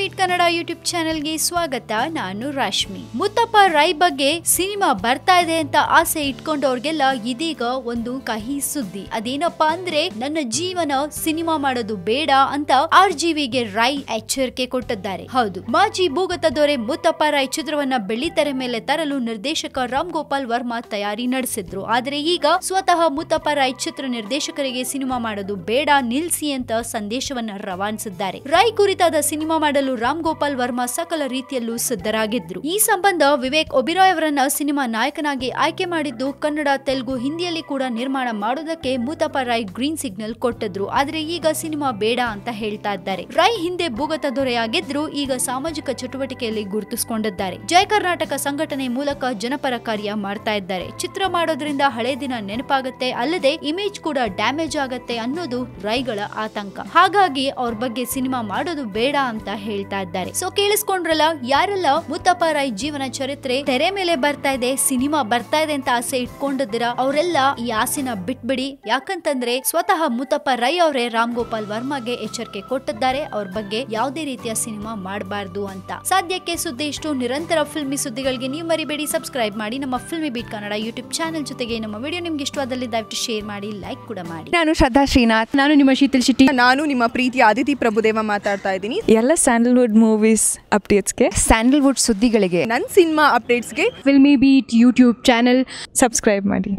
Beet Kannada YouTube ಚಾನೆಲ್ಗೆ ಸ್ವಾಗತ. ನಾನು ರಾಶ್ಮಿ. ಮುತ್ತಪ್ಪ ರೈ ಬಗ್ಗೆ ಸಿನಿಮಾ ಬರ್ತಾ ಇದೆ ಅಂತ ಆಸೆ ಇಟ್ಕೊಂಡವ್ರಿಗೆಲ್ಲ ಇದೀಗ ಒಂದು ಕಹಿ ಸುದ್ದಿ. ಅದೇನಪ್ಪಾ ಅಂದ್ರೆ ನನ್ನ ಜೀವನ ಸಿನಿಮಾ ಮಾಡೋದು ಬೇಡ ಅಂತ RGVಗೆ ರೈ ಎಚ್ಚರಿಕೆ ಕೊಟ್ಟಿದ್ದಾರೆ. ಹೌದು, ಮಾಜಿ ಭೂಗತ ದೊರೆ ಮುತ್ತಪ್ಪ ರೈ ಚಿತ್ರವನ್ನ ಬೆಳ್ಳಿತೆರೆ ಮೇಲೆ ತರಲು ನಿರ್ದೇಶಕ ರಾಮ್ ಗೋಪಾಲ್ ವರ್ಮಾ ತಯಾರಿ ನಡೆಸಿದ್ರು. ಆದ್ರೆ ಈಗ ಸ್ವತಃ ಮುತ್ತಪ್ಪ ರೈ ಚಿತ್ರ ನಿರ್ದೇಶಕರಿಗೆ ಸಿನಿಮಾ ಮಾಡೋದು ಬೇಡ, ನಿಲ್ಸಿ ಅಂತ ಸಂದೇಶವನ್ನ ರವಾನಿಸಿದ್ದಾರೆ. ರೈ ಕುರಿತಾದ ಸಿನಿಮಾ ಮಾಡಲು ರಾಮ್ ಗೋಪಾಲ್ ವರ್ಮಾ ಸಕಲ ರೀತಿಯಲ್ಲೂ ಸಿದ್ಧರಾಗಿದ್ರು. ಈ ಸಂಬಂಧ ವಿವೇಕ್ ಒಬಿರಾಯ್ ಅವರನ್ನ ಸಿನಿಮಾ ನಾಯಕನಾಗಿ ಆಯ್ಕೆ ಮಾಡಿದ್ದು ಕನ್ನಡ, ತೆಲುಗು, ಹಿಂದಿಯಲ್ಲಿ ಕೂಡ ನಿರ್ಮಾಣ ಮಾಡೋದಕ್ಕೆ ಮುತ್ತಪ್ಪ ರೈ ಗ್ರೀನ್ ಸಿಗ್ನಲ್ ಕೊಟ್ಟಿದ್ರು. ಆದ್ರೆ ಈಗ ಸಿನಿಮಾ ಬೇಡ ಅಂತ ಹೇಳ್ತಾ ಇದ್ದಾರೆ. ರೈ ಹಿಂದೆ ಭೂಗತ ದೊರೆಯಾಗಿದ್ರು, ಈಗ ಸಾಮಾಜಿಕ ಚಟುವಟಿಕೆಯಲ್ಲಿ ಗುರುತಿಸಿಕೊಂಡಿದ್ದಾರೆ. ಜಯ ಕರ್ನಾಟಕ ಸಂಘಟನೆ ಮೂಲಕ ಜನಪರ ಕಾರ್ಯ ಮಾಡ್ತಾ ಇದ್ದಾರೆ. ಚಿತ್ರ ಮಾಡೋದ್ರಿಂದ ಹಳೆ ದಿನ ನೆನಪಾಗತ್ತೆ, ಅಲ್ಲದೆ ಇಮೇಜ್ ಕೂಡ ಡ್ಯಾಮೇಜ್ ಆಗತ್ತೆ ಅನ್ನೋದು ರೈಗಳ ಆತಂಕ. ಹಾಗಾಗಿ ಅವ್ರ ಬಗ್ಗೆ ಸಿನಿಮಾ ಮಾಡೋದು ಬೇಡ ಅಂತ ಹೇಳ್ತಾ ಇದ್ದಾರೆ. ಸೊ ಕೇಳಿಸ್ಕೊಂಡ್ರಲ್ಲ, ಯಾರೆಲ್ಲ ಮುತ್ತಪ್ಪ ರೈ ಜೀವನ ಚರಿತ್ರೆ ತೆರೆ ಮೇಲೆ ಬರ್ತಾ ಇದೆ, ಸಿನಿಮಾ ಬರ್ತಾ ಇದೆ ಅಂತ ಆಸೆ ಇಟ್ಕೊಂಡಿದ್ದೀರಾ, ಅವರೆಲ್ಲ ಈ ಆಸೆನ ಬಿಟ್ಬಿಡಿ. ಯಾಕಂತಂದ್ರೆ ಸ್ವತಃ ಮುತ್ತಪ್ಪ ರೈ ಅವರೇ ರಾಮ್ ಗೋಪಾಲ್ ವರ್ಮಾಗೆ ಎಚ್ಚರಿಕೆ ಕೊಟ್ಟಿದ್ದಾರೆ, ಅವ್ರ ಬಗ್ಗೆ ಯಾವುದೇ ರೀತಿಯ ಸಿನಿಮಾ ಮಾಡಬಾರ್ದು ಅಂತ. ಸದ್ಯಕ್ಕೆ ಸುದ್ದಿ ಇಷ್ಟು. ನಿರಂತರ ಫಿಲ್ಮಿ ಸುದ್ದಿಗಳಿಗೆ ನೀವು ಮರಿಬೇಡಿ ಸಬ್ಸ್ಕ್ರೈಬ್ ಮಾಡಿ ನಮ್ಮ Filmibeat Kannada YouTube channel. ಜೊತೆಗೆ ನಮ್ಮ ವಿಡಿಯೋ ನಿಮ್ಗೆ ಇಷ್ಟವಾದಲ್ಲಿ ದಯವಿಟ್ಟು ಶೇರ್ ಮಾಡಿ, ಲೈಕ್ ಕೂಡ ಮಾಡಿ. ನಾನು ಶ್ರದ್ಧಾ ಶ್ರೀನಾಥ್. ನಾನು ನಿಮ್ಮ ಶೀತಲ್ ಶೆಟ್ಟಿ. ನಾನು ನಿಮ್ಮ ಪ್ರೀತಿಯ ಅದಿತಿ ಪ್ರಭುದೇವ ಮಾತಾಡ್ತಾ ಇದ್ದೀನಿ. ಎಲ್ಲ ಸ್ಯಾಂಡಲ್ವುಡ್ ಮೂವೀಸ್ ಅಪ್ಡೇಟ್ಸ್ಗೆ, ಸ್ಯಾಂಡಲ್ವುಡ್ ಸುದ್ದಿಗಳಿಗೆ, ನನ್ನ ಸಿನಿಮಾ ಅಪ್ಡೇಟ್ಸ್ಗೆ Filmibeat YouTube channel subscribe ಮಾಡಿ.